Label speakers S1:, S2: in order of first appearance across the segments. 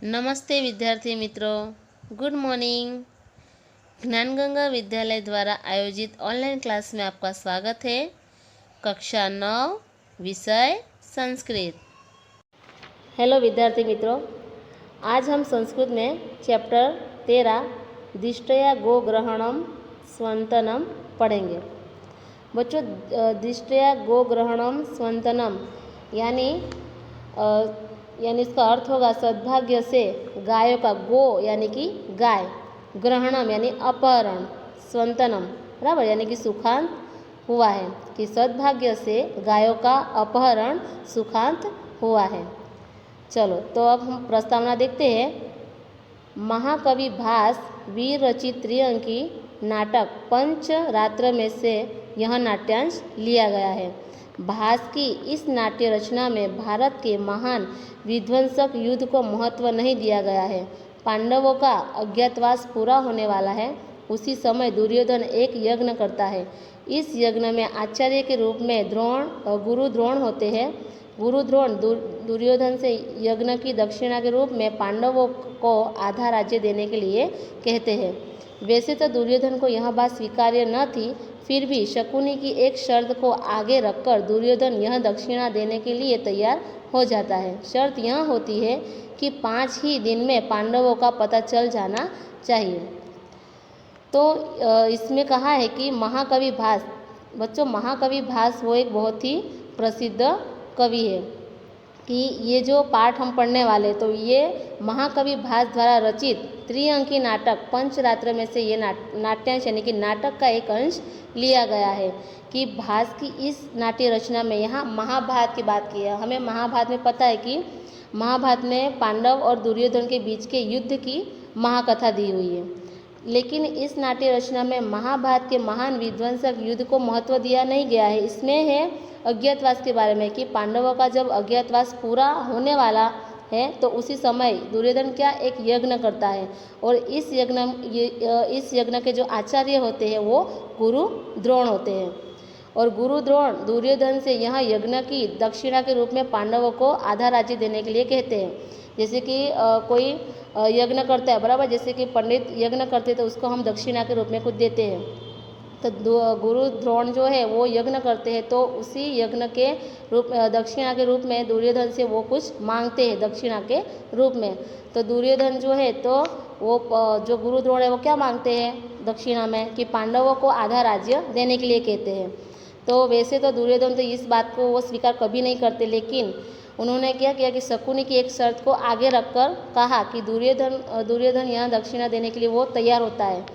S1: नमस्ते विद्यार्थी मित्रों, गुड मॉर्निंग। ज्ञानगंगा विद्यालय द्वारा आयोजित ऑनलाइन क्लास में आपका स्वागत है। कक्षा 9 विषय संस्कृत। हेलो विद्यार्थी मित्रों, आज हम संस्कृत में चैप्टर 13 दिष्टया गोग्रहणम स्वंतनम पढ़ेंगे। बच्चों, दिष्टया गोग्रहणम स्वंतनम यानी इसका अर्थ होगा सद्भाग्य से गायों का, गो यानी कि गाय, ग्रहणम यानी अपहरण, स्वंतनम बराबर यानी कि सुखांत हुआ है, कि सद्भाग्य से गायों का अपहरण सुखांत हुआ है। चलो तो अब हम प्रस्तावना देखते हैं। महाकवि भास वीर रचित त्रिअंकी नाटक पंचरात्र में से यह नाट्यांश लिया गया है। भास की इस नाट्य रचना में भारत के महान विध्वंसक युद्ध को महत्व नहीं दिया गया है। पांडवों का अज्ञातवास पूरा होने वाला है। उसी समय दुर्योधन एक यज्ञ करता है। इस यज्ञ में आचार्य के रूप में गुरु द्रोण होते हैं। गुरु द्रोण दुर्योधन से यज्ञ की दक्षिणा के रूप में पांडवों को आधा राज्य देने के लिए कहते हैं। वैसे तो दुर्योधन को यह बात स्वीकार्य न थी, फिर भी शकुनी की एक शर्त को आगे रखकर दुर्योधन यह दक्षिणा देने के लिए तैयार हो जाता है। शर्त यह होती है कि 5 ही दिन में पांडवों का पता चल जाना चाहिए। तो इसमें कहा है कि महाकवि भास, बच्चों महाकवि भास वो एक बहुत ही प्रसिद्ध कवि है, कि ये जो पाठ हम पढ़ने वाले, तो ये महाकवि भास द्वारा रचित त्रिअंकी नाटक पंचरात्र में से ये नाट्यांश यानी कि नाटक का एक अंश लिया गया है। कि भास की इस नाट्य रचना में यहाँ महाभारत की बात की है। हमें महाभारत में पता है कि महाभारत में पांडव और दुर्योधन के बीच के युद्ध की महाकथा दी हुई है, लेकिन इस नाट्य रचना में महाभारत के महान विध्वंसक युद्ध को महत्व दिया नहीं गया है। इसमें है अज्ञातवास के बारे में, कि पांडवों का जब अज्ञातवास पूरा होने वाला है तो उसी समय दुर्योधन क्या एक यज्ञ करता है, और इस यज्ञ के जो आचार्य होते हैं वो गुरु द्रोण होते हैं। और गुरु द्रोण दुर्योधन से यह यज्ञ की दक्षिणा के रूप में पांडवों को आधा राज्य देने के लिए कहते हैं। जैसे कि कोई यज्ञ करता है बराबर, जैसे कि पंडित यज्ञ करते हैं तो उसको हम दक्षिणा के रूप में कुछ देते हैं। तो गुरु द्रोण जो है वो यज्ञ करते हैं, तो उसी यज्ञ के रूप दक्षिणा के रूप में दुर्योधन से वो कुछ मांगते हैं दक्षिणा के रूप में। तो दुर्योधन जो है तो वो जो गुरु द्रोण है वो क्या मांगते हैं दक्षिणा में, कि पांडवों को आधा राज्य देने के लिए कहते हैं। तो वैसे तो दुर्योधन तो इस बात को वो स्वीकार कभी नहीं करते, लेकिन उन्होंने क्या किया कि शकुनी की एक शर्त को आगे रखकर कहा कि दुर्योधन यहाँ दक्षिणा देने के लिए वो तैयार होता है।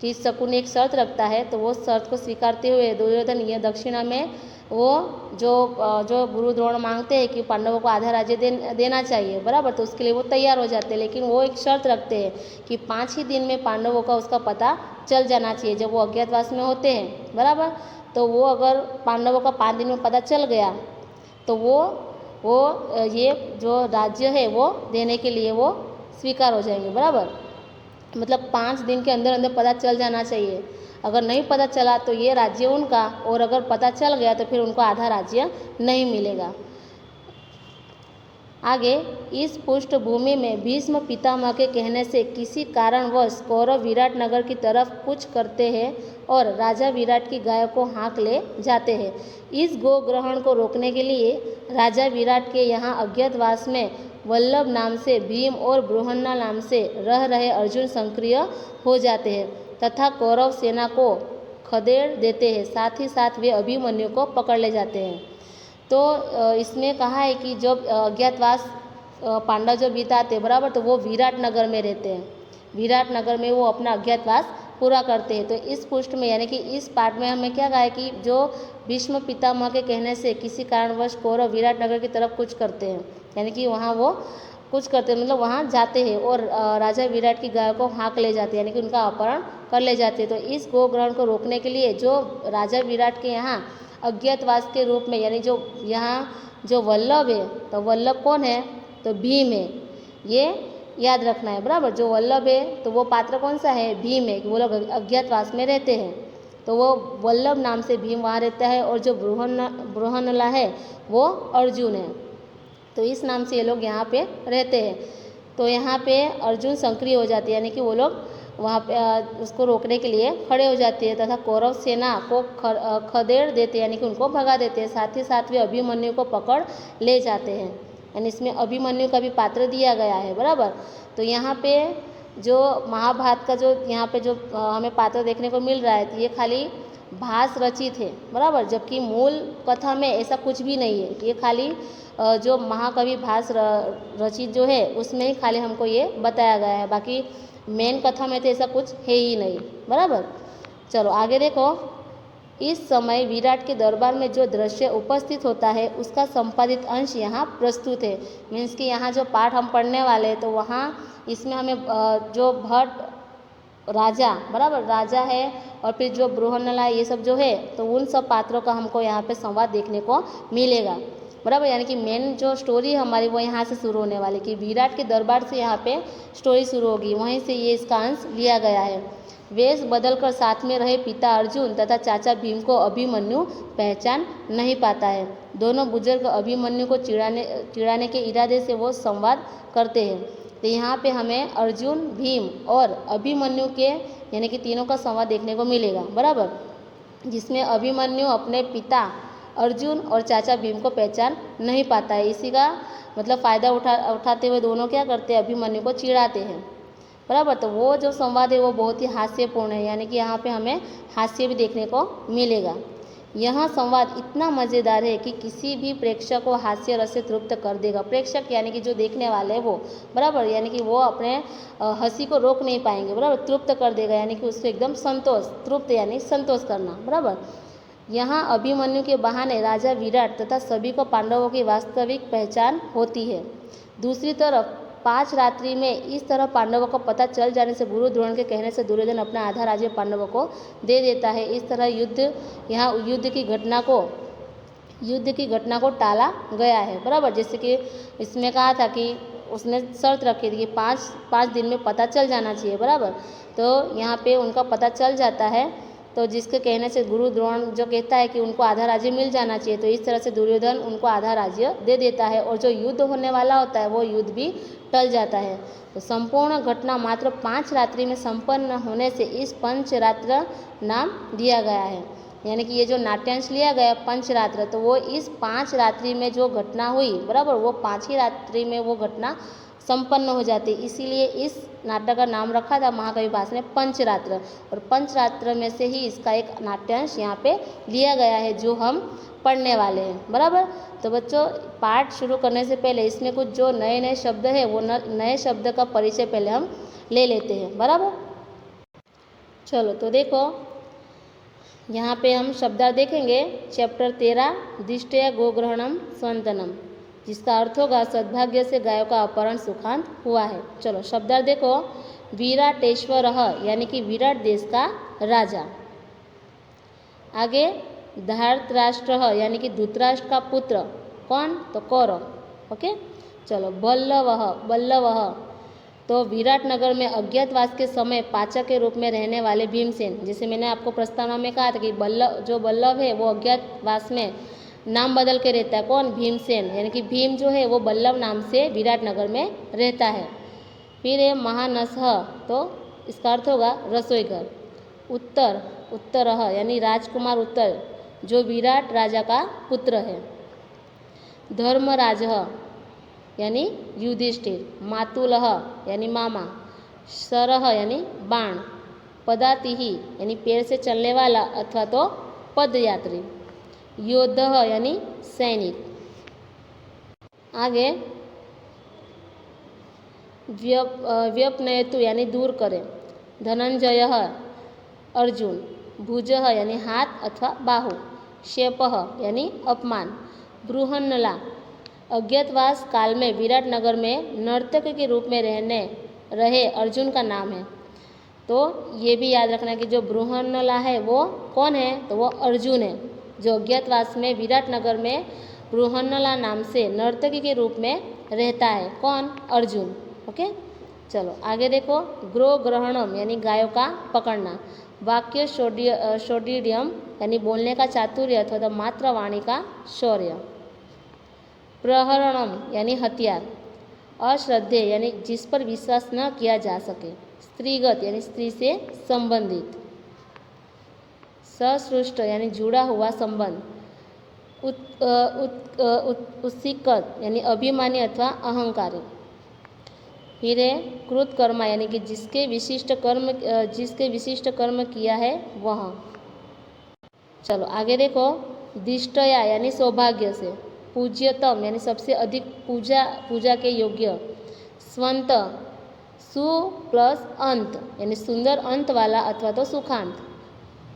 S1: कि शकुनी एक शर्त रखता है, तो वो शर्त को स्वीकारते हुए दुर्योधन यह दक्षिणा में वो जो गुरु द्रोण मांगते हैं कि पांडवों को आधा राज्य देना चाहिए बराबर, तो उसके लिए वो तैयार हो जाते हैं। लेकिन वो एक शर्त रखते हैं कि 5 ही दिन में पांडवों का उसका पता चल जाना चाहिए जब वो अज्ञातवास में होते हैं बराबर। तो वो अगर पांडवों का 5 दिन में पता चल गया तो वो ये जो राज्य है वो देने के लिए वो स्वीकार हो जाएंगे बराबर। मतलब 5 दिन के अंदर अंदर पता चल जाना चाहिए। अगर नहीं पता चला तो ये राज्य उनका, और अगर पता चल गया तो फिर उनको आधा राज्य नहीं मिलेगा। आगे, इस पृष्ठभूमि में भीष्म पितामह के कहने से किसी कारणवश कौरव विराट नगर की तरफ कूच करते हैं और राजा विराट की गायों को हाँक ले जाते हैं। इस गो ग्रहण को रोकने के लिए राजा विराट के यहाँ अज्ञातवास में वल्लभ नाम से भीम और बृहन्ना नाम से रह रहे अर्जुन सक्रिय हो जाते हैं तथा कौरव सेना को खदेड़ देते हैं। साथ ही साथ वे अभिमन्यु को पकड़ ले जाते हैं। तो इसमें कहा है कि जब अज्ञातवास पांडव जो बिताते बराबर, तो वो विराट नगर में रहते हैं। विराट नगर में वो अपना अज्ञातवास पूरा करते हैं। तो इस पृष्ठ में यानी कि इस पार्ट में हमें क्या कहा है कि जो भीष्म पितामह के कहने से किसी कारणवश कौरव विराट नगर की तरफ कुछ करते हैं, यानी कि वहाँ वो कुछ करते हैं, मतलब वहाँ जाते हैं और राजा विराट की गायों को हाँक ले जाते हैं, यानी कि उनका अपहरण कर ले जाते हैं। तो इस गो ग्रहण को रोकने के लिए जो राजा विराट के यहाँ अज्ञातवास के रूप में, यानी जो यहाँ जो वल्लभ है, तो वल्लभ कौन है, तो भीम है, ये याद रखना है बराबर। जो वल्लभ है तो वो पात्र कौन सा है, भीम है, कि वो लोग अज्ञातवास में रहते हैं, तो वो वल्लभ नाम से भीम वहाँ रहता है, और जो बृहन्नला है वो अर्जुन है, तो इस नाम से ये लोग यहाँ पे रहते हैं। तो यहाँ पे अर्जुन सक्रिय हो जाती है, यानी कि वो लोग वहाँ पे उसको रोकने के लिए खड़े हो जाते हैं तथा कौरव सेना को खदेड़ देते हैं, यानी कि उनको भगा देते हैं। साथ ही साथ वे अभिमन्यु को पकड़ ले जाते हैं, यानी इसमें अभिमन्यु का भी पात्र दिया गया है, बराबर। तो यहाँ पे जो महाभारत का जो यहाँ पे जो हमें पात्र देखने को मिल रहा है, तो ये खाली भास रचित है, बराबर, जबकि मूल कथा में ऐसा कुछ भी नहीं है। ये खाली जो महाकवि भास रचित जो है उसमें ही खाली हमको ये बताया गया है, बाकी मेन कथा में तो ऐसा कुछ है ही नहीं, बराबर। चलो आगे देखो। इस समय विराट के दरबार में जो दृश्य उपस्थित होता है उसका संपादित अंश यहाँ प्रस्तुत है। मीन्स कि यहाँ जो पाठ हम पढ़ने वाले हैं तो वहाँ इसमें हमें जो भट्ट राजा, बराबर, राजा है और फिर जो बृहन्नला ये सब जो है, तो उन सब पात्रों का हमको यहाँ पे संवाद देखने को मिलेगा, बराबर। यानी कि मेन जो स्टोरी हमारी वो यहाँ से शुरू होने वाली, कि विराट के दरबार से यहाँ पे स्टोरी शुरू होगी, वहीं से ये इसका अंश लिया गया है। वेश बदलकर साथ में रहे पिता अर्जुन तथा चाचा भीम को अभिमन्यु पहचान नहीं पाता है। दोनों बुजुर्ग अभिमन्यु को चिढ़ाने के इरादे से वो संवाद करते हैं। तो यहाँ पे हमें अर्जुन, भीम और अभिमन्यु के यानी कि तीनों का संवाद देखने को मिलेगा, बराबर, जिसमें अभिमन्यु अपने पिता अर्जुन और चाचा भीम को पहचान नहीं पाता है। इसी का मतलब फ़ायदा उठाते हुए दोनों क्या करते हैं, अभिमन्यु को चिढ़ाते हैं, बराबर। तो वो जो संवाद है वो बहुत ही हास्यपूर्ण है, यानी कि यहाँ पे हमें हास्य भी देखने को मिलेगा। यह संवाद इतना मज़ेदार है कि किसी भी प्रेक्षक को हास्य रस से तृप्त कर देगा। प्रेक्षक यानी कि जो देखने वाले हैं वो, बराबर, यानी कि वो अपने हंसी को रोक नहीं पाएंगे, बराबर, तृप्त कर देगा, यानी कि उसको एकदम संतोष, तृप्त यानी संतोष करना, बराबर। यहाँ अभिमन्यु के बहाने राजा विराट तथा सभी को पांडवों की वास्तविक पहचान होती है। दूसरी तरफ 5 रात्रि में इस तरह पांडवों को पता चल जाने से गुरु द्रोण के कहने से दुर्योधन अपना आधा राज्य पांडवों को दे देता है। इस तरह युद्ध की घटना को टाला गया है, बराबर। जैसे कि इसमें कहा था कि उसने शर्त रखी थी कि 5 दिन में पता चल जाना चाहिए, बराबर। तो यहाँ पे उनका पता चल जाता है, तो जिसके कहने से गुरु द्रोण जो कहता है कि उनको आधा राज्य मिल जाना चाहिए, तो इस तरह से दुर्योधन उनको आधा राज्य दे देता है और जो युद्ध होने वाला होता है वो युद्ध भी टल जाता है। तो संपूर्ण घटना मात्र 5 रात्रि में संपन्न होने से इस पंचरात्र नाम दिया गया है। यानी कि ये जो नाट्यांश लिया गया पंचरात्र, तो वो इस 5 रात्रि में जो घटना हुई, बराबर, वो 5 ही रात्रि में वो घटना संपन्न हो जाती, इसीलिए इस नाटक का नाम रखा था महाकवि भास ने पंचरात्र। और पंचरात्र में से ही इसका एक नाट्यांश यहाँ पे लिया गया है जो हम पढ़ने वाले हैं, बराबर। तो बच्चों, पाठ शुरू करने से पहले इसमें कुछ जो नए नए शब्द है वो नए शब्द का परिचय पहले हम ले लेते हैं, बराबर। चलो तो देखो, यहाँ पे हम शब्दार्थ देखेंगे। चैप्टर 13 दिष्टया गोग्रहणम स्वंतनम, जिसका अर्थ होगा सद्भाग्य से गायों का अपहरण सुखांत हुआ है। चलो शब्दार्थ देखो। विराटेश्वर यानी कि विराट देश का राजा। आगे धार्तराष्ट्र यानी कि धृतराष्ट्र का पुत्र, कौन, तो कौरव, ओके। चलो बल्लव तो विराट नगर में अज्ञातवास के समय पाचक के रूप में रहने वाले भीमसेन। जैसे मैंने आपको प्रस्तावना में कहा था कि बल्लव है वो अज्ञातवास में नाम बदल के रहता है, कौन, भीमसेन, यानी कि भीम जो है वो बल्लभ नाम से विराट नगर में रहता है। फिर है महानसः, तो इसका अर्थ होगा रसोई घर। उत्तर यानी राजकुमार उत्तर, जो विराट राजा का पुत्र है। धर्मराज यानी युधिष्ठिर। मातुलः यानी मामा। शरः यानी बाण। पदातिही यानी पैर से चलने वाला अथवा तो पदयात्री। योद्धः यानी सैनिक। आगे व्यपनयतु यानी दूर करे। धनंजय अर्जुन। भुजः यानी हाथ अथवा बाहु। शेपः यानी अपमान। बृहन्नला अज्ञातवास काल में विराट नगर में नर्तक के रूप में रहे अर्जुन का नाम है। तो ये भी याद रखना कि जो बृहन्नला है वो कौन है, तो वो अर्जुन है, जो अज्ञातवास में विराट नगर में बृहन्नला नाम से नर्तकी के रूप में रहता है, कौन, अर्जुन, ओके। चलो आगे देखो। ग्रहणम यानी गायों का पकड़ना। वाक्य शौर्यम यानी बोलने का चातुर्य अथवा मात्र वाणी का शौर्य। प्रहरणम यानी हथियार। अश्रद्धेय यानी जिस पर विश्वास न किया जा सके। स्त्रीगत यानी स्त्री से संबंधित। ससृष्ट यानी जुड़ा हुआ संबंध। उत्सिकत यानी अभिमानी अथवा अहंकारी। फिर है कृतकर्मा यानी कि जिसके विशिष्ट कर्म किया है वह। चलो आगे देखो। दिष्टया यानी सौभाग्य से। पूज्यतम यानी सबसे अधिक पूजा के योग्य। स्वंत सु प्लस अंत यानी सुंदर अंत वाला अथवा तो सुखांत।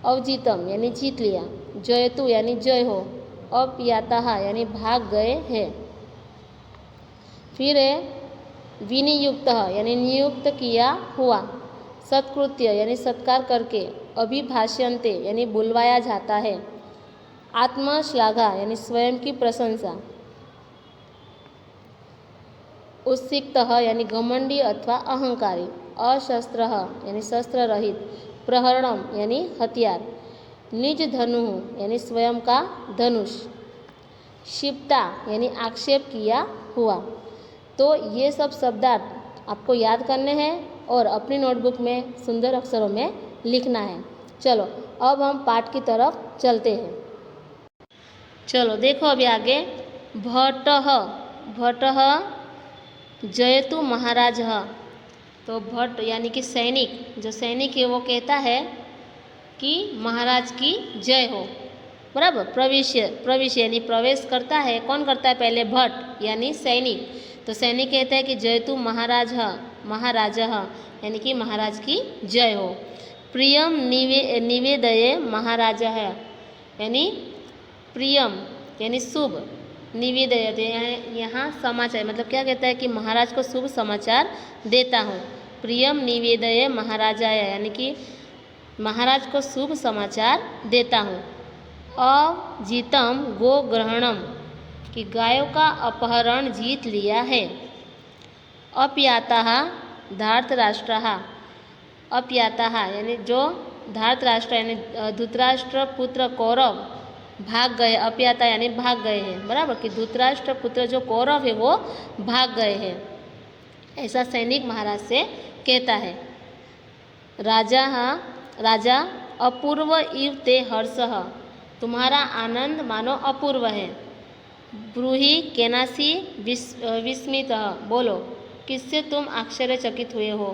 S1: अवजीतम यानी जीत लिया। जयतु यानी जय हो। अपयातः यानी भाग गए हैं। फिर है विनियुक्त यानी नियुक्त किया हुआ। सत्कृत्य यानी सत्कार करके। अभिभाष्यन्ते यानी बुलवाया जाता है। आत्मश्लाघा यानी स्वयं की प्रशंसा। उत्सिक्तः यानी घमंडी अथवा अहंकारी। अशस्त्रः यानी शस्त्र रहित। प्रहरणम यानी हथियार। निज धनु यानी स्वयं का धनुष। क्षिप्ता यानी आक्षेप किया हुआ। तो ये सब शब्दार्थ आपको याद करने हैं और अपनी नोटबुक में सुंदर अक्षरों में लिखना है। चलो अब हम पाठ की तरफ चलते हैं। चलो देखो अभी आगे। भट्टः जयतु महाराजः। तो भट्ट यानी कि सैनिक, जो सैनिक है वो कहता है कि महाराज की जय हो। बराबर। प्रवेश यानी प्रवेश करता है। कौन करता है पहले? भट्ट यानी सैनिक। तो सैनिक कहता है कि जयतु महाराजः यानी कि महाराज की जय हो। प्रियम निवेदये महाराजः यानी प्रियम यानी शुभ। निवेदयते यहाँ समाचार मतलब क्या कहता है कि महाराज को शुभ समाचार देता हूँ। प्रियम निवेदये महाराजाय यानी कि महाराज को शुभ समाचार देता हूँ। अजीतम गो ग्रहणम कि गायों का अपहरण जीत लिया है। अपयातः धार्तराष्ट्रः। अपयातः यानी जो धार्तराष्ट्र यानी धृतराष्ट्र पुत्र कौरव भाग गए। अपयाता यानी भाग गए हैं। बराबर कि धृतराष्ट्र पुत्र जो कौरव है वो भाग गए हैं, ऐसा सैनिक महाराज से कहता है। राजा अपूर्व इव ते हर्षः तुम्हारा आनंद मानो अपूर्व है। ब्रूहि केनासी विस्मितः बोलो किससे तुम आश्चर्यचकित हुए हो।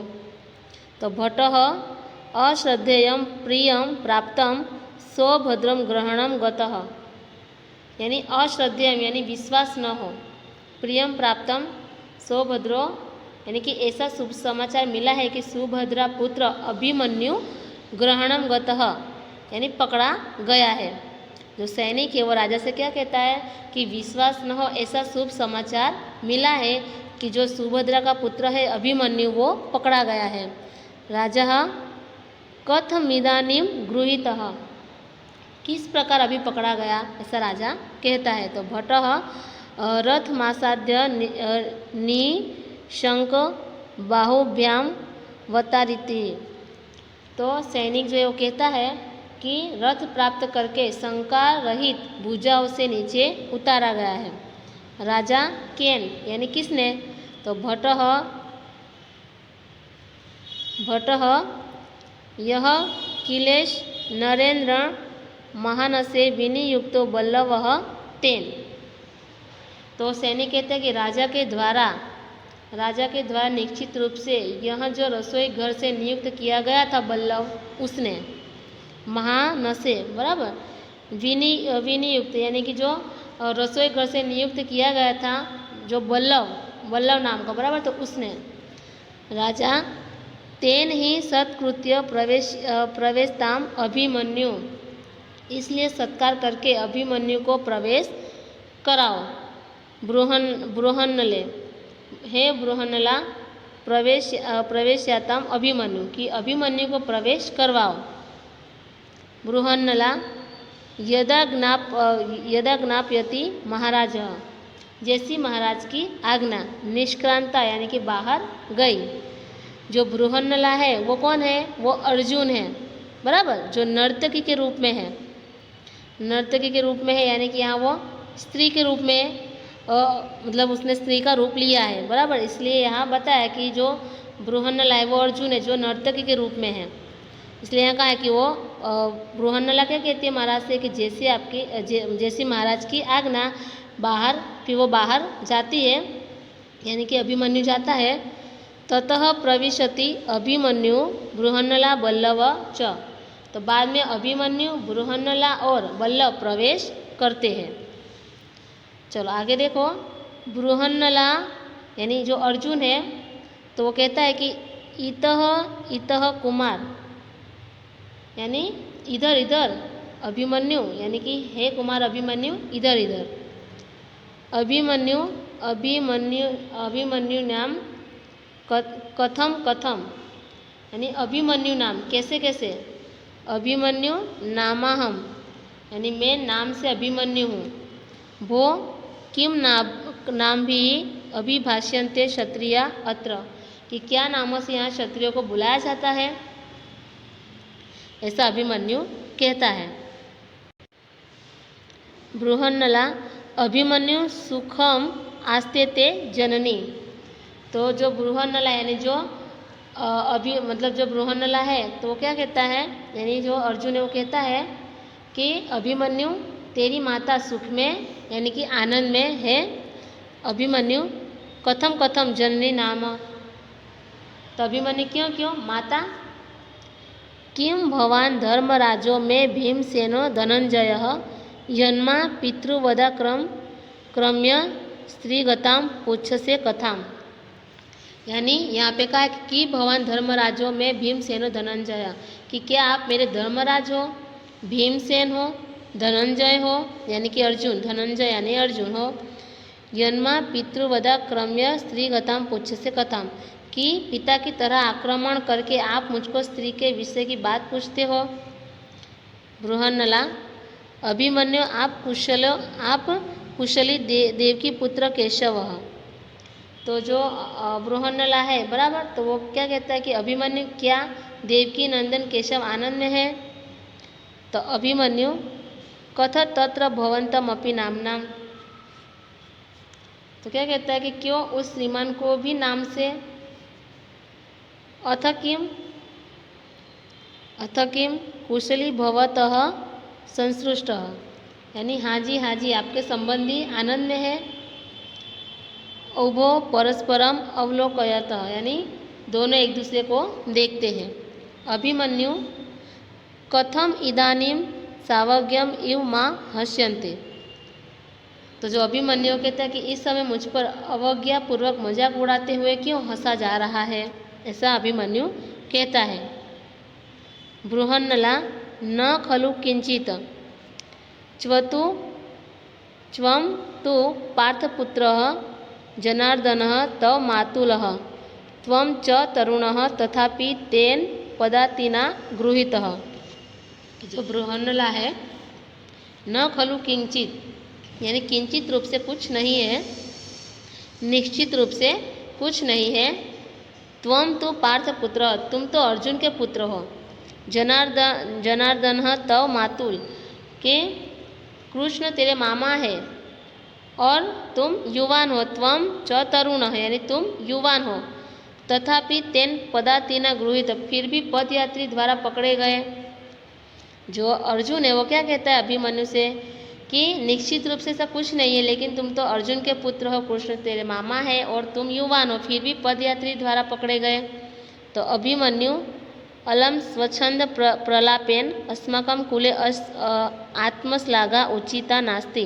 S1: तो भट्टः अश्रद्धेयं प्रियं प्राप्तं सौभद्रं ग्रहणं गतः यानी अश्रद्धेयं यानी विश्वास न हो। प्रियम प्राप्तम सौभद्रो यानी कि ऐसा शुभ समाचार मिला है कि सुभद्रा पुत्र अभिमन्यु ग्रहणम गतः यानी पकड़ा गया है। जो सैनिक है वो राजा से क्या कहता है कि विश्वास न हो, ऐसा शुभ समाचार मिला है कि जो सुभद्रा का पुत्र है अभिमन्यु वो पकड़ा गया है। राजा कथमिदानीं गृहीतः किस प्रकार अभी पकड़ा गया, ऐसा राजा कहता है। तो भट्टः रथमासाद्य निशंक बाहुभ्याम वतारिति। तो सैनिक जो है वो कहता है कि रथ प्राप्त करके शंका रहित भुजाओं से नीचे उतारा गया है। राजा केन यानी किसने? तो भट्टः यह किलेश नरेंद्र महानसे विनियुक्तो बल्लवः तेन। तो सैनिक कहते हैं कि राजा के द्वारा निश्चित रूप से यह जो रसोई घर से नियुक्त किया गया था बल्लव, उसने महानसे बराबर विनियुक्त यानी कि जो रसोई घर से नियुक्त किया गया था जो बल्लव नाम का, बराबर, तो उसने राजा तेन ही सत्कृत्य प्रवेशताम अभिमन्यु इसलिए सत्कार करके अभिमन्यु को प्रवेश कराओ। बृहन्नले हे बृहन्नला प्रवेश्याताम अभिमन्यु कि अभिमन्यु को प्रवेश करवाओ। बृहन्नला यदा ज्ञापयति महाराज जैसी महाराज की आज्ञा निष्क्रांता यानी कि बाहर गई। जो बृहन्नला है वो कौन है? वो अर्जुन है, बराबर, जो नर्तकी के रूप में है। नर्तकी के रूप में है यानी कि यहाँ वो स्त्री के रूप में मतलब उसने स्त्री का रूप लिया है, बराबर। इसलिए यहाँ बताया कि जो बृहन्नला है वो अर्जुन है, जो नर्तकी के रूप में है। इसलिए यहाँ कहा है कि वो बृहन्नला क्या कहती है महाराज से कि जैसी आपकी जैसी महाराज की आज्ञा बाहर, फिर वो बाहर जाती है, यानी कि अभिमन्यु जाता है। ततः प्रविशति अभिमन्यु बृहन्नला बल्लव च, तो बाद में अभिमन्यु, बृहन्नला और बल्लव प्रवेश करते हैं। चलो आगे देखो, बृहन्नला यानी जो अर्जुन है तो वो कहता है कि इतः इतः कुमार, यानी इधर इधर, अभिमन्यु यानी कि हे कुमार अभिमन्यु इधर इधर। अभिमन्यु अभिमन्यु अभिमन्यु नाम कथम कथम, यानी अभिमन्यु नाम कैसे कैसे। अभिमन्यु नामाहम, यानी मैं नाम से अभिमन्यु हूँ। भो किम नाम भी अभिभाष्यन्ते क्षत्रिया अत्र, कि क्या नामों से यहाँ क्षत्रियों को बुलाया जाता है, ऐसा अभिमन्यु कहता है। बृहन्नला अभिमन्यु सुखम आस्ते ते जननी, तो जो बृहन्नला यानी जो मतलब जो बृहन्नला है तो वो क्या कहता है, यानी जो अर्जुन है वो कहता है कि अभिमन्यु तेरी माता सुख में यानी कि आनंद में है। अभिमन्यु कथम कथम जननी नाम, तो अभिमन्यु क्यों क्यों माता। किम भवान धर्मराजो में भीमसेनो धनंजय जन्मा पितृवदा क्रम्य स्त्रीगताम पुच्छसे कथाम, यानी यहाँ पे कहा कि भगवान धर्मराजो में भीमसेनो धनंजय, कि क्या आप मेरे धर्मराज हो, भीमसेन हो, धनंजय हो यानी कि अर्जुन, धनंजय यानी अर्जुन हो। जन्मा पितृवदा क्रम्य स्त्रीगताम पुच्छसे कथाम, कि पिता की तरह आक्रमण करके आप मुझको स्त्री के विषय की बात पूछते हो। बृहन्नला अभिमन्यु आप कुशली देवकी पुत्र केशव, तो जो बृहन्नला है बराबर, तो वो क्या कहता है कि अभिमन्यु क्या देवकी नंदन केशव आनंद में है। तो अभिमन्यु कथ तत्र भवंतम अपि नामना, तो क्या कहता है कि क्यों उस श्रीमान को भी नाम से। अथ किम कुशली भवतः संसृष्ट, यानी हाँ जी आपके संबंधी आनंद में है। उभो परस्परम अवलोकयत, यानी दोनों एक दूसरे को देखते हैं। अभिमन्यु कथम इदानीम सावज्ञम इव माँ हस्यन्ते, तो जो अभिमन्यु कहता है कि इस समय मुझ पर अवज्ञा पूर्वक मजाक उड़ाते हुए क्यों हंसा जा रहा है, ऐसा अभिमन्यु कहता है। बृहन्नला न खलु किंचित च्वम तु पार्थपुत्रः जनार्दनः तव मातुलः त्वं च तरुणः तथापि तेन पदातिना गृहीतः। जो बृहन्नला है न खलु किंचित, यानी किंचित रूप से कुछ नहीं है, निश्चित रूप से कुछ नहीं है। त्वम तो पार्थपुत्र, तुम तो अर्जुन के पुत्र हो। जनार्दन तव मातुल, के कृष्ण तेरे मामा है और तुम युवान हो। त्वम च तरुण है, यानी तुम युवान हो। तथापि तेन पदातिना गृहीत, फिर भी पदयात्री द्वारा पकड़े गए। जो अर्जुन है वो क्या कहता है अभिमन्यु से कि निश्चित रूप से ऐसा कुछ नहीं है, लेकिन तुम तो अर्जुन के पुत्र हो, कृष्ण तेरे मामा है और तुम युवान हो, फिर भी पदयात्री द्वारा पकड़े गए। तो अभिमन्यु अलम स्वच्छंद प्रलापेन अस्माकं कुले आत्मश्लाघा उचिता नास्ति,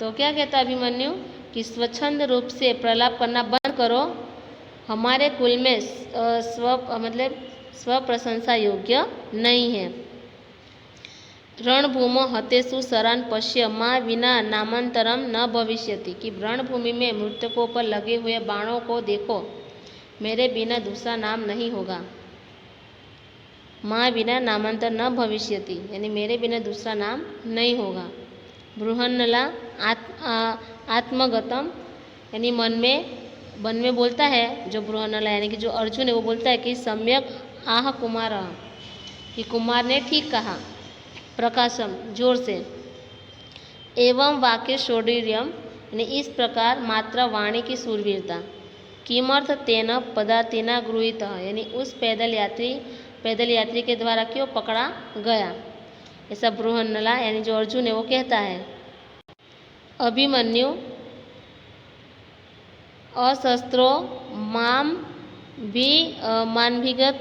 S1: तो क्या कहता अभिमन्यु कि स्वच्छंद रूप से प्रलाप करना बंद करो, हमारे कुल में स्व प्रशंसा योग्य नहीं है। रणभूमो हतेषु शरान पश्य माँ विना नामांतरम न भविष्यति, कि रणभूमि में मृतकों पर लगे हुए बाणों को देखो, मेरे बिना दूसरा नाम नहीं होगा। माँ बिना नामांतर न भविष्यति, यानी मेरे बिना दूसरा नाम नहीं होगा। बृहन्नला आत्मगतम, यानी मन में बोलता है जो बृहन्नला, यानी कि जो अर्जुन है वो बोलता है कि सम्यक आह कुमार, कि कुमार ने ठीक कहा। प्रकाशम, जोर से। एवं वाक्य शौर्यम यानी इस प्रकार मात्र वाणी की सूरवीरता। किमर्थ तेन पदातिना गृहीत, यानी उस पैदल यात्री के द्वारा क्यों पकड़ा गया, ऐसा बृहन्नला यानी जो अर्जुन है वो कहता है। अभिमन्यु अशस्त्रो माम भी मानभिगत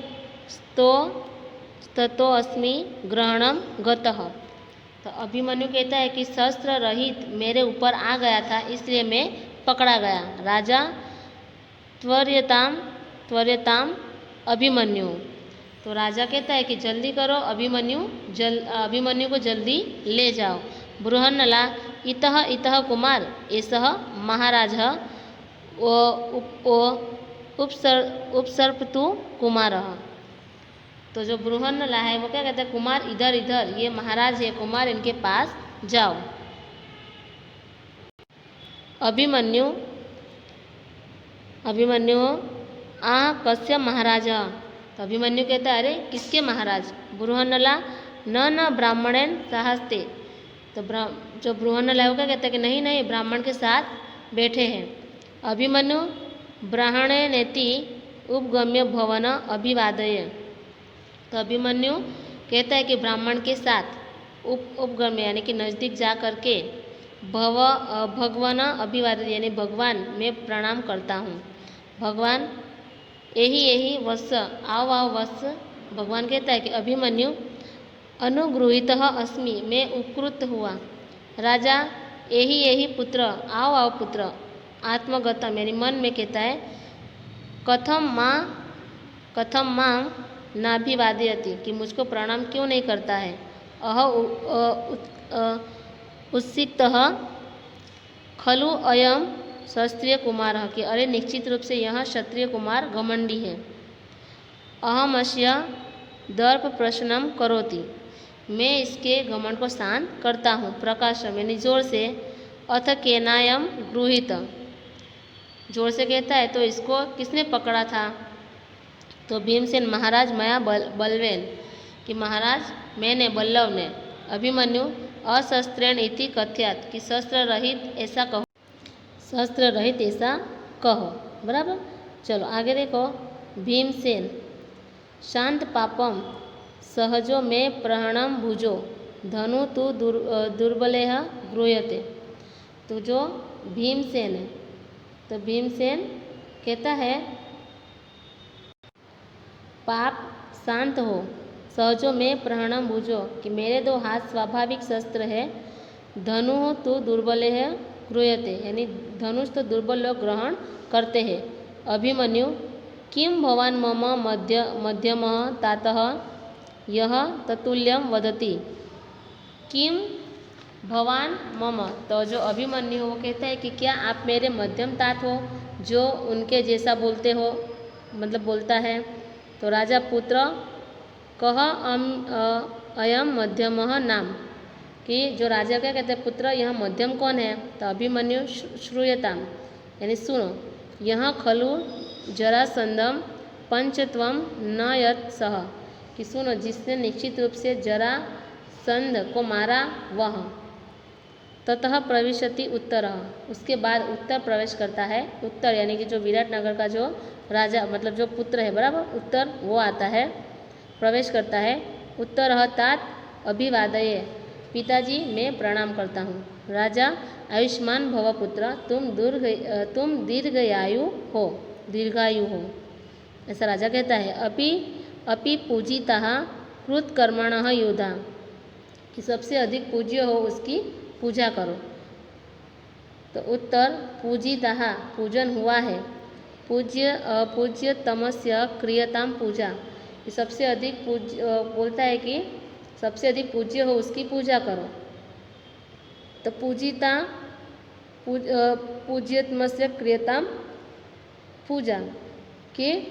S1: ततो अस्मि ग्रहणम गतः। तो अभिमन्यु कहता है कि शस्त्र रहित मेरे ऊपर आ गया था, इसलिए मैं पकड़ा गया। राजा त्वर्यताम अभिमन्यु, तो राजा कहता है कि जल्दी करो, अभिमन्यु को जल्दी ले जाओ। बृहन्नला इतः इतः कुमार एषः महाराज उपसर्पतु कुमारः। तो जो बृहन्नला है वो क्या कहता है, कुमार इधर इधर, ये महाराज है कुमार, इनके पास जाओ। अभिमन्यु कस्य महाराज, तो अभिमन्यु कहता है अरे किसके महाराज। बृहन्नला न ब्राह्मणेन साहस्ते, तो जो बृहन्नला है वो क्या कहता है कि नहीं नहीं ब्राह्मण के साथ बैठे हैं। अभिमन्यु ब्राह्मणेनेति उपगम्य भवन अभिवादय, तो अभिमन्यु कहता है कि ब्राह्मण के साथ उपगम्य यानी कि नज़दीक जा करके भगवान अभिवादय यानी भगवान मैं प्रणाम करता हूँ। भगवान यही वत्स आओ आओ वत्स, भगवान कहता है कि अभिमन्यु अनुगृहीतः अस्मि, मैं उपकृत हुआ। राजा यही पुत्र आओ आओ पुत्र, आत्मगतम यानी मन में कहता है कथम मां नाभिवादयति, कि मुझको प्रणाम क्यों नहीं करता है। उत्सिक्तः खलु अयम क्षत्रिय कुमार, कि अरे निश्चित रूप से यह क्षत्रिय कुमार घमंडी है। अहमस्य दर्प प्रश्नम करोति, मैं इसके घमंड को शांत करता हूँ। प्रकाशम यानी जोर से, अथ केनायम गृहीत, जोर से कहता है तो इसको किसने पकड़ा था। तो भीमसेन महाराज मया बलवेन, कि महाराज मैंने बल्लव ने। अभिमन्यु अशस्त्रेण इति कथ्यात, कि शस्त्र रहित ऐसा कहो, शस्त्र रहित ऐसा कहो। बराबर, चलो आगे देखो। भीमसेन शांत पापम सहजो में प्रहणम भुजो धनु तु दुर्बलेह गृह्यते, तो जो भीमसेन है, तो भीमसेन कहता है पाप शांत हो, सहजो में प्रहणम भुजो, कि मेरे दो हाथ स्वाभाविक शस्त्र है। धनु तो दुर्बल है गृह्यते, यानी धनुष तो दुर्बल लोग ग्रहण करते हैं। अभिमन्यु किम भवान मम मध्यम तातः यह ततुल्यम वदति, किम भवान मम, तो जो अभिमन्यु वो कहता है कि क्या आप मेरे मध्यम तात हो, जो उनके जैसा बोलते हो, मतलब बोलता है। तो राजा पुत्र कह अयम मध्यम नाम, कि जो राजा क्या कहते हैं पुत्र यह मध्यम कौन है। तो अभिमन्यु श्रूयताम यानी सुनो, यहाँ खलु जरासंधम पंचत्वम न यत सह, कि सुनो जिसने निश्चित रूप से जरासंध को मारा वह। ततः प्रविशति उत्तर, उसके बाद उत्तर प्रवेश करता है। उत्तर यानी कि जो विराटनगर का जो राजा मतलब जो पुत्र है, बराबर, उत्तर वो आता है, प्रवेश करता है। उत्तर तात अभिवादये, पिताजी मैं प्रणाम करता हूँ। राजा आयुष्मान भव पुत्र, तुम दीर्घायु हो, ऐसा राजा कहता है। अपि पूजिताः कृतकर्मणः योद्धा, कि सबसे अधिक पूज्य हो उसकी पूजा करो। तो उत्तर पूजिताः पूजन हुआ है, पूज्य तमस्य क्रियताम पूजा, कि सबसे अधिक बोलता है कि सबसे अधिक पूज्य हो उसकी पूजा करो। तो पूज्यतमस्य क्रियताम पूजा, कि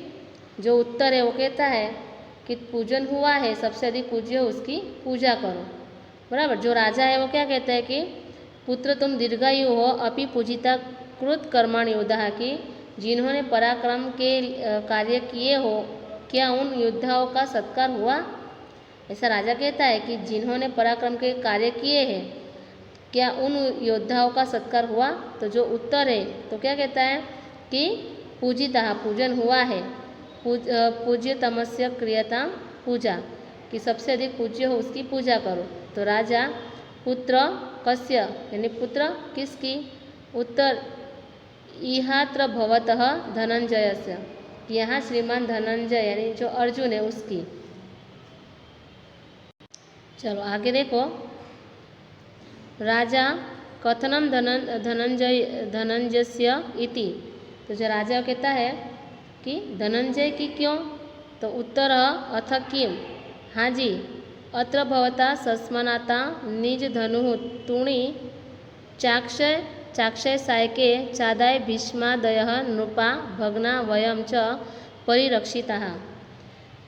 S1: जो उत्तर है वो कहता है कि पूजन हुआ है, सबसे अधिक पूज्य हो उसकी पूजा करो। बराबर, जो राजा है वो क्या कहता है कि पुत्र तुम दीर्घायु हो, अपि पूजिता कृत कर्मण योद्धा, की जिन्होंने पराक्रम के कार्य किए हो, क्या उन योद्धाओं का सत्कार हुआ। ऐसा राजा कहता है कि जिन्होंने पराक्रम के कार्य किए हैं क्या उन योद्धाओं का सत्कार हुआ? तो जो उत्तर है तो क्या कहता है कि पूजिता, पूजन हुआ है। पूज्यतमस्य क्रियतां पूजा, कि सबसे अधिक पूज्य हो उसकी पूजा करो। तो राजा पुत्र कस्य, यानी पुत्र किसकी? उत्तर इहात्र भवतः धनंजयस्य, यहाँ श्रीमान धनंजय यानी जो अर्जुन है उसकी। चलो आगे देखो, राजा कथनम धनंजयस्य इति, तो जो राजा कहता है कि धनंजय की क्यों? तो उत्तर अथ किम, हाँ जी, अत्र भवता सस्मनाता निज धनु तुणी चाक्षय सायके चादाय भीष्मादयः नृपा भग्ना वयम च परिरक्षिताः।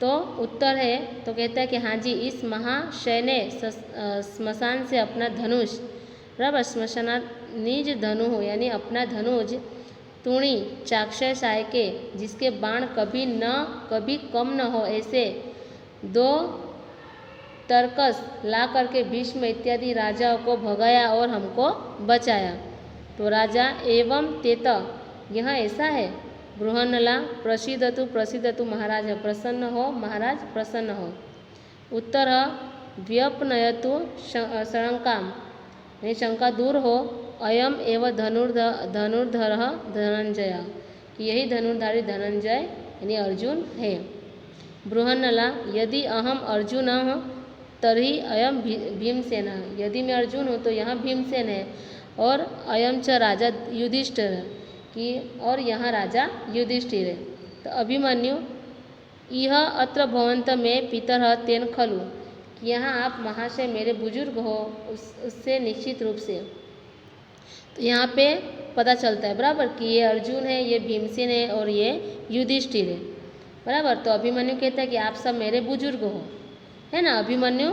S1: तो उत्तर है तो कहता है कि हाँ जी, इस महाशय ने स्मशान से अपना धनुष, बराबर, स्मशाना निज धनु हो यानी अपना धनुष, तुणी चाक्षय सायके, जिसके बाण कभी कम न हो, ऐसे 2 तरकस ला करके भीष्म इत्यादि राजाओं को भगाया और हमको बचाया। तो राजा एवं तेत, यह ऐसा है। बृहन्नला प्रसिद्धतु महाराज, प्रसन्न हो महाराज, प्रसन्न हो। उत्तर व्यपनयतु शंकाम, यानी शंका दूर हो। अयम एव धनुर्धर धनंजय, कि यही धनुर्धारी धनंजय यानी अर्जुन है। बृहन्नला यदि अहम अर्जुन तर्हि अयम भीमसेन, यदि मैं अर्जुन हूँ तो यहाँ भीमसेन है। और अयम च राजा युधिष्ठिर, कि और यहाँ राजा युधिष्ठिर है। तो अभिमन्यु यह अत्र भवंत में पितर तेन खलु, कि यहाँ आप महाशय मेरे बुजुर्ग हो, उससे निश्चित रूप से। तो यहाँ पे पता चलता है बराबर कि ये अर्जुन है, ये भीमसेन है और ये युधिष्ठिर है, बराबर। तो अभिमन्यु कहता है कि आप सब मेरे बुजुर्ग हो, है ना। अभिमन्यु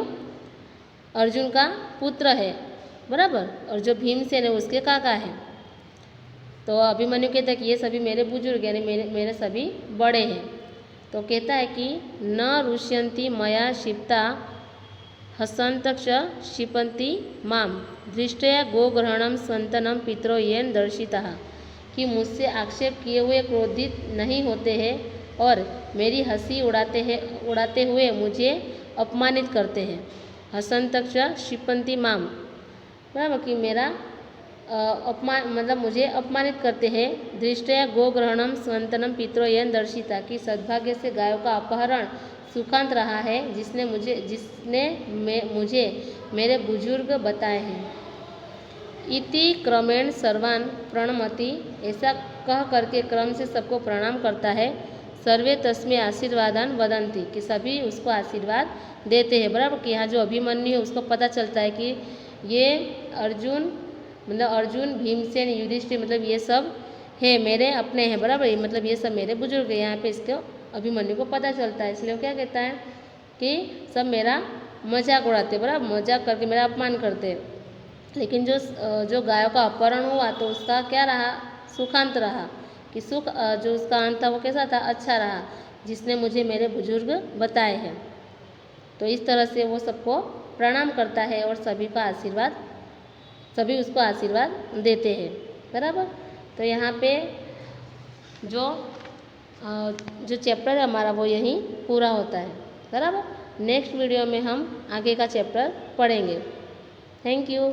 S1: अर्जुन का पुत्र है, बराबर, और जो भीमसेन है उसके काका है। तो अभिमन्यु कहता है कि ये सभी मेरे बुजुर्ग यानी मेरे सभी बड़े हैं। तो कहता है कि न रुष्यन्ति मया क्षिप्ता हसन्तक्ष क्षिपन्ति माम दृष्टया गोग्रहणम स्वन्तनम पितरो येन दर्शिता, कि मुझसे आक्षेप किए हुए क्रोधित नहीं होते हैं और मेरी हंसी उड़ाते हुए मुझे अपमानित करते हैं। हसन्तक्ष क्षिपन्ति माम, बराबर, कि मेरा अपमान मतलब मुझे अपमानित करते हैं। दृष्टया गोग्रहणम स्वन्तनम पितरो येन दर्शिता, कि सद्भाग्य से गायों का अपहरण सुखांत रहा है जिसने मुझे मेरे बुजुर्ग बताए हैं। इति क्रमेण सर्वान् प्रणमति, ऐसा कह करके क्रम से सबको प्रणाम करता है। सर्वे तस्मै आशीर्वादान वदन्ति, कि सभी उसको आशीर्वाद देते हैं, बराबर। कि यहाँ जो अभिमन्यु है उसको पता चलता है कि ये अर्जुन भीमसेन युधिष्ठिर मतलब ये सब है मेरे अपने हैं, बराबर, मतलब ये सब मेरे बुजुर्ग हैं। यहाँ पे इसको अभिमन्यु को पता चलता है, इसलिए वो क्या कहता है कि सब मेरा मजाक उड़ाते, बराबर, मजाक करके मेरा अपमान करते। लेकिन जो गायों का अपहरण हुआ तो उसका क्या रहा? सुखांत रहा, कि सुख जो उसका अंत था वो कैसा था? अच्छा रहा, जिसने मुझे मेरे बुजुर्ग बताए हैं। तो इस तरह से वो सबको प्रणाम करता है और सभी उसको आशीर्वाद देते हैं, बराबर। तो यहाँ पे जो चैप्टर है हमारा वो यहीं पूरा होता है, बराबर। नेक्स्ट वीडियो में हम आगे का चैप्टर पढ़ेंगे। Thank you.